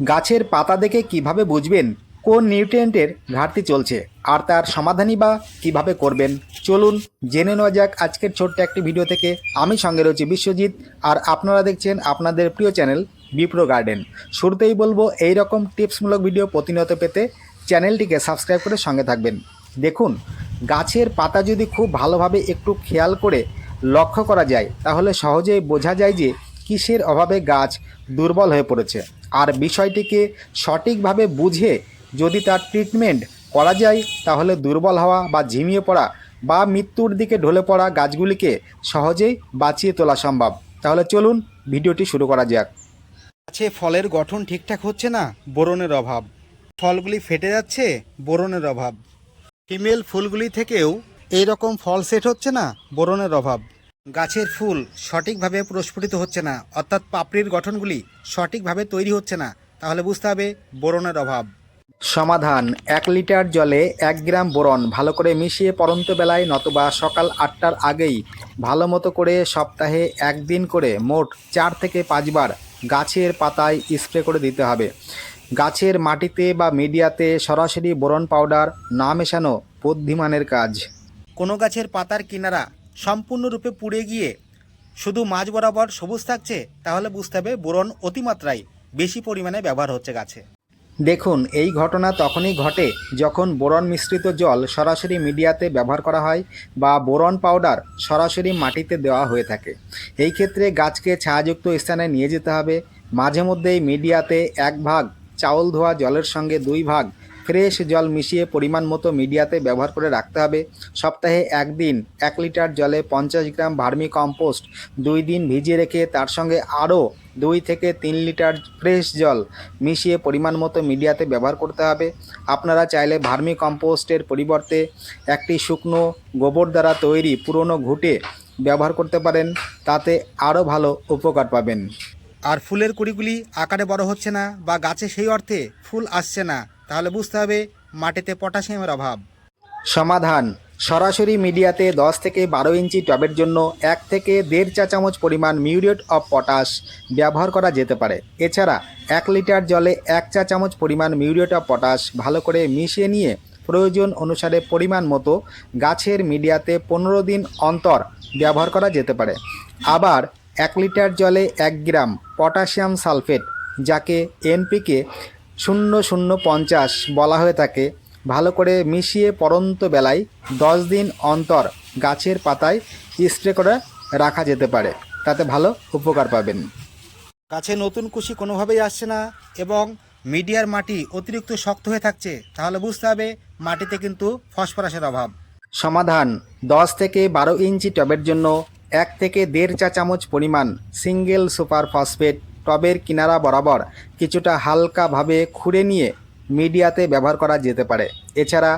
গাছের পাতা দেখে কিভাবে বুঝবেন কোন নিউট্রিয়েন্টের ঘাটতি চলছে আর তার সমাধানই বা কিভাবে করবেন, চলুন জেনে নেওয়া যাক আজকের ছোট্ট একটি ভিডিও থেকে। আমি সঙ্গে রয়েছি বিশ্বজিৎ, আর আপনারা দেখছেন আপনাদের প্রিয় চ্যানেল বিপ্রো গার্ডেন। শুরুতেই বলবো, এই রকম টিপসমূলক ভিডিও প্রতিনিয়ত পেতে চ্যানেলটিকে সাবস্ক্রাইব করে সঙ্গে থাকবেন। দেখুন, গাছের পাতা যদি খুব ভালোভাবে একটু খেয়াল করে লক্ষ্য করা যায় তাহলে সহজেই বোঝা যায় যে কিসের অভাবে গাছ দুর্বল হয়ে পড়েছে। আর বিষয়টিকে সঠিকভাবে বুঝে যদি তার ট্রিটমেন্ট করা যায় তাহলে দুর্বল হওয়া বা ঝিমিয়ে পড়া বা মৃত্যুর দিকে ঢলে পড়া গাছগুলিকে সহজেই বাঁচিয়ে তোলা সম্ভব। তাহলে চলুন ভিডিওটি শুরু করা যাক। গাছে ফলের গঠন ঠিকঠাক হচ্ছে না, বোরনের অভাব। ফলগুলি ফেটে যাচ্ছে, বোরনের অভাব। ফিমেল ফুলগুলি থেকেও এই রকম ফল সেট হচ্ছে না, বোরনের অভাব। গাছের ফুল সঠিকভাবে প্রস্ফুটিত হচ্ছে না, অর্থাৎ পাপড়ির গঠনগুলি সঠিকভাবে তৈরি হচ্ছে না, তাহলে বুঝতে হবে বোরনের অভাব। সমাধান: 1 লিটার জলে 1 গ্রাম বোরন ভালো করে মিশিয়ে পরন্ত বেলায় নতুবা সকাল 8টার আগেই ভালো মতো করে সপ্তাহে 1 দিন করে মোট 4 থেকে 5 বার গাছের পাতায় স্প্রে করে দিতে হবে। গাছের মাটিতে বা মিডিয়াতে সরাসরি বোরন পাউডার না মেশানো বুদ্ধিমানের কাজ। কোনো গাছের পাতার কিনারা সম্পূর্ণরূপে পুড়ে গিয়ে শুধু মাঝ বরাবর সবুজ থাকছে, তাহলে বুঝতে হবে বোরন অতিমাত্রায় বেশি পরিমাণে ব্যবহার হচ্ছে গাছে। দেখুন, এই ঘটনা তখনই ঘটে যখন বোরন মিশ্রিত জল সরাসরি মিডিয়াতে ব্যবহার করা হয় বা বোরন পাউডার সরাসরি মাটিতে দেওয়া হয়ে থাকে। এই ক্ষেত্রে গাছকে ছায়াযুক্ত স্থানে নিয়ে যেতে হবে। মাঝে মধ্যেই মিডিয়াতে 1 ভাগ চাউল ধোয়া জলের সঙ্গে 2 ভাগ ফ্রেশ জল মিশিয়ে পরিমাণ মতো মিডিয়াতে ব্যবহার করে রাখতে হবে। সপ্তাহে 1 দিন 1 লিটার জলে 50 গ্রাম ভার্মি কম্পোস্ট 2 দিন ভিজিয়ে রেখে তার সঙ্গে আরও 2 থেকে 3 লিটার ফ্রেশ জল মিশিয়ে পরিমাণ মতো মিডিয়াতে ব্যবহার করতে হবে। আপনারা চাইলে ভার্মি কম্পোস্টের পরিবর্তে একটি শুকনো গোবর দ্বারা তৈরি পুরনো ঘুঁটে ব্যবহার করতে পারেন, তাতে আরও ভালো উপকার পাবেন। আর ফুলের কুড়িগুলি আকারে বড় হচ্ছে না বা গাছে সেই অর্থে ফুল আসছে না, তাহলে বুঝতে হবে মাটিতে পটাশিয়ামের অভাব। সমাধান: সরাসরি মিডিয়াতে 10 থেকে 12 ইঞ্চি টবের জন্য 1 থেকে 1.5 চা চামচ পরিমাণ মিউরেট অফ পটাশ ব্যবহার করা যেতে পারে। এছাড়া 1 লিটার জলে 1 চা চামচ পরিমাণ মিউরেট অফ পটাশ ভালো করে মিশিয়ে নিয়ে প্রয়োজন অনুসারে পরিমাণ মতো গাছের মিডিয়াতে 15 দিন অন্তর ব্যবহার করা যেতে পারে। আবার 1 লিটার জলে 1 গ্রাম পটাশিয়াম সালফেট, যাকে এনপিকে 0050 বলা হয়ে থাকে, ভালো করে মিশিয়ে পরন্ত বেলায় 10 দিন অন্তর গাছের পাতায় স্প্রে করে রাখা যেতে পারে, তাতে ভালো উপকার পাবেন। গাছে নতুন কুশি কোনোভাবেই আসছে না এবং মিডিয়ার মাটি অতিরিক্ত শক্ত হয়ে থাকছে, তাহলে বুঝতে হবে মাটিতে কিন্তু ফসফরাসের অভাব। সমাধান: 10 থেকে 12 ইঞ্চি টবের জন্য 1 থেকে 1.5 চা চামচ পরিমাণ সিঙ্গেল সুপার ফসফেট টবের কিনারা বরাবর কিছুটা হালকাভাবে খুঁড়ে নিয়ে মিডিয়াতে ব্যবহার করা যেতে পারে। এছাড়া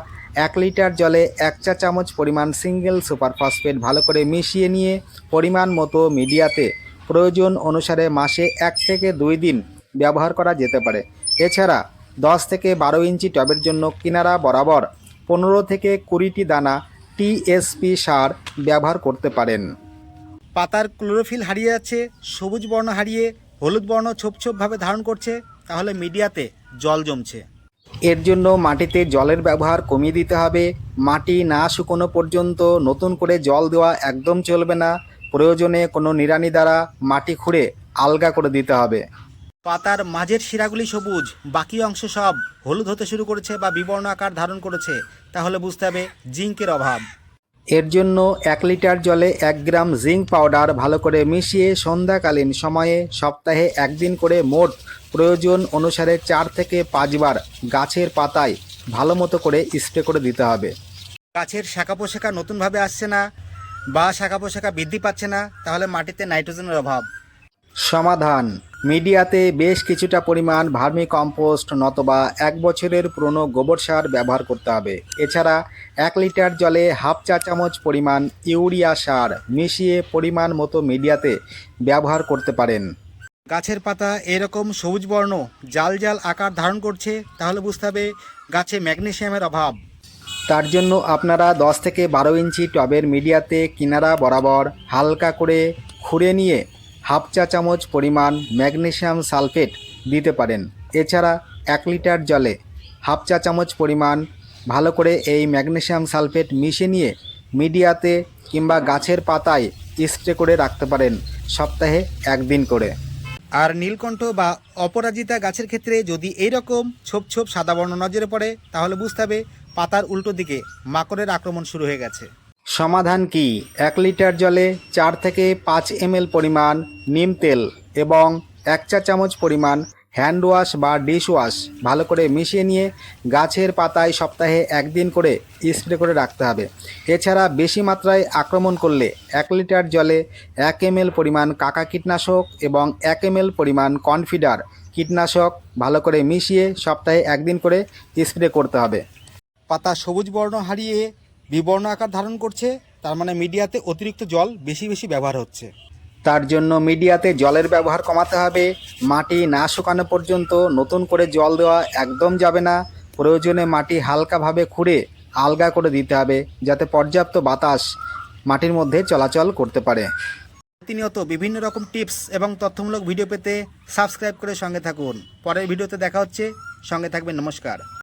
1 লিটার জলে 1 চা চামচ পরিমাণ সিঙ্গেল সুপার ফসফেট ভালো করে মিশিয়ে নিয়ে পরিমাণ মতো মিডিয়াতে প্রয়োজন অনুসারে মাসে 1 থেকে 2 দিন ব্যবহার করা যেতে পারে। এছাড়া 10 থেকে 12 ইঞ্চি টবের জন্য কিনারা বরাবর 15 থেকে 20টি দানা টিএসপি সার ব্যবহার করতে পারেন। পাতার ক্লোরোফিল হারিয়ে যাচ্ছে, সবুজ বর্ণ হারিয়ে হলুদ বর্ণ ছোপ ছোপভাবে ধারণ করছে, তাহলে মিডিয়াতে জল জমছে। এর জন্য মাটিতে জলের ব্যবহার কমিয়ে দিতে হবে। মাটি না শুকনো পর্যন্ত নতুন করে জল দেওয়া একদম চলবে না। প্রয়োজনে কোনো নিড়ানি দ্বারা মাটি খুঁড়ে আলগা করে দিতে হবে। পাতার মাঝের শিরাগুলি সবুজ, বাকি অংশ সব হলুদ হতে শুরু করেছে বা বিবর্ণ আকার ধারণ করেছে, তাহলে বুঝতে হবে জিঙ্কের অভাব। এর জন্য 1 লিটার জলে 1 গ্রাম জিঙ্ক পাউডার ভালো করে মিশিয়ে সন্ধ্যাকালীন সময়ে সপ্তাহে 1 দিন করে মোট প্রয়োজন অনুসারে 4 থেকে 5 বার গাছের পাতায় ভালো মতো করে স্প্রে করে দিতে হবে। গাছের শাখা পোশাখা নতুনভাবে আসছে না বা শাখা পোশাখা বৃদ্ধি পাচ্ছে না, তাহলে মাটিতে নাইট্রোজেনের অভাব। সমাধান: মিডিয়াতে বেশ কিছুটা পরিমাণ ভার্মি কম্পোস্ট নতবা 1 বছরের পুরনো গোবর সার ব্যবহার করতে হবে। এছাড়া 1 লিটার জলে হাফ চা চামচ পরিমাণ ইউরিয়া সার মিশিয়ে পরিমাণ মতো মিডিয়াতে ব্যবহার করতে পারেন। গাছের পাতা এরকম সবুজ বর্ণ জাল জাল আকার ধারণ করছে, তাহলে বুঝতে হবে গাছে ম্যাগনেসিয়ামের অভাব। তার জন্য আপনারা 10 থেকে 12 ইঞ্চি টবের মিডিয়াতে কিনারা বরাবর হালকা করে খুঁড়ে নিয়ে হাফ চা চামচ পরিমাণ ম্যাগনেসিয়াম সালফেট দিতে পারেন। এছাড়া 1 লিটার জলে হাফ চা চামচ পরিমাণ ভালো করে এই ম্যাগনেসিয়াম সালফেট মিশিয়ে নিয়ে মিডিয়াতে কিংবা গাছের পাতায় স্প্রে করে রাখতে পারেন সপ্তাহে 1 দিন করে। আর নীলকণ্ঠ বা অপরাজিতা গাছের ক্ষেত্রে যদি এইরকম ছোপ ছোপ সাদা বর্ণ নজরে পড়ে তাহলে বুঝতে হবে পাতার উল্টো দিকে মাকড়ের আক্রমণ শুরু হয়ে গেছে। সমাধান কি? 1 লিটার জলে 4 থেকে 5 ml পরিমাণ নিম তেল এবং 1 চা চামচ পরিমাণ হ্যান্ড ওয়াশ বা ডিশ ওয়াশ ভালো করে মিশিয়ে নিয়ে গাছের পাতায় সপ্তাহে 1 দিন করে স্প্রে করে রাখতে হবে। এছাড়া বেশি মাত্রায় আক্রমণ করলে 1 লিটার জলে 1 ml পরিমাণ কাকা কীটনাশক এবং 1 ml পরিমাণ কনফিডার কীটনাশক ভালো করে মিশিয়ে সপ্তাহে 1 দিন করে স্প্রে করতে হবে। পাতা সবুজ বর্ণ হারিয়ে বিবর্ণ আকার ধারণ করছে, তার মানে মিডিয়াতে অতিরিক্ত জল বেশি বেশি ব্যবহার হচ্ছে। তার জন্য মিডিয়াতে জলের ব্যবহার কমাতে হবে। মাটি না শুকানো পর্যন্ত নতুন করে জল দেওয়া একদম যাবে না। প্রয়োজনে মাটি হালকাভাবে খুঁড়ে আলগা করে দিতে হবে যাতে পর্যাপ্ত বাতাস মাটির মধ্যে চলাচল করতে পারে। প্রতিনিয়ত বিভিন্ন রকম টিপস এবং তথ্যমূলক ভিডিও পেতে সাবস্ক্রাইব করে সঙ্গে থাকুন। পরের ভিডিওতে দেখা হচ্ছে, সঙ্গে থাকবেন। নমস্কার।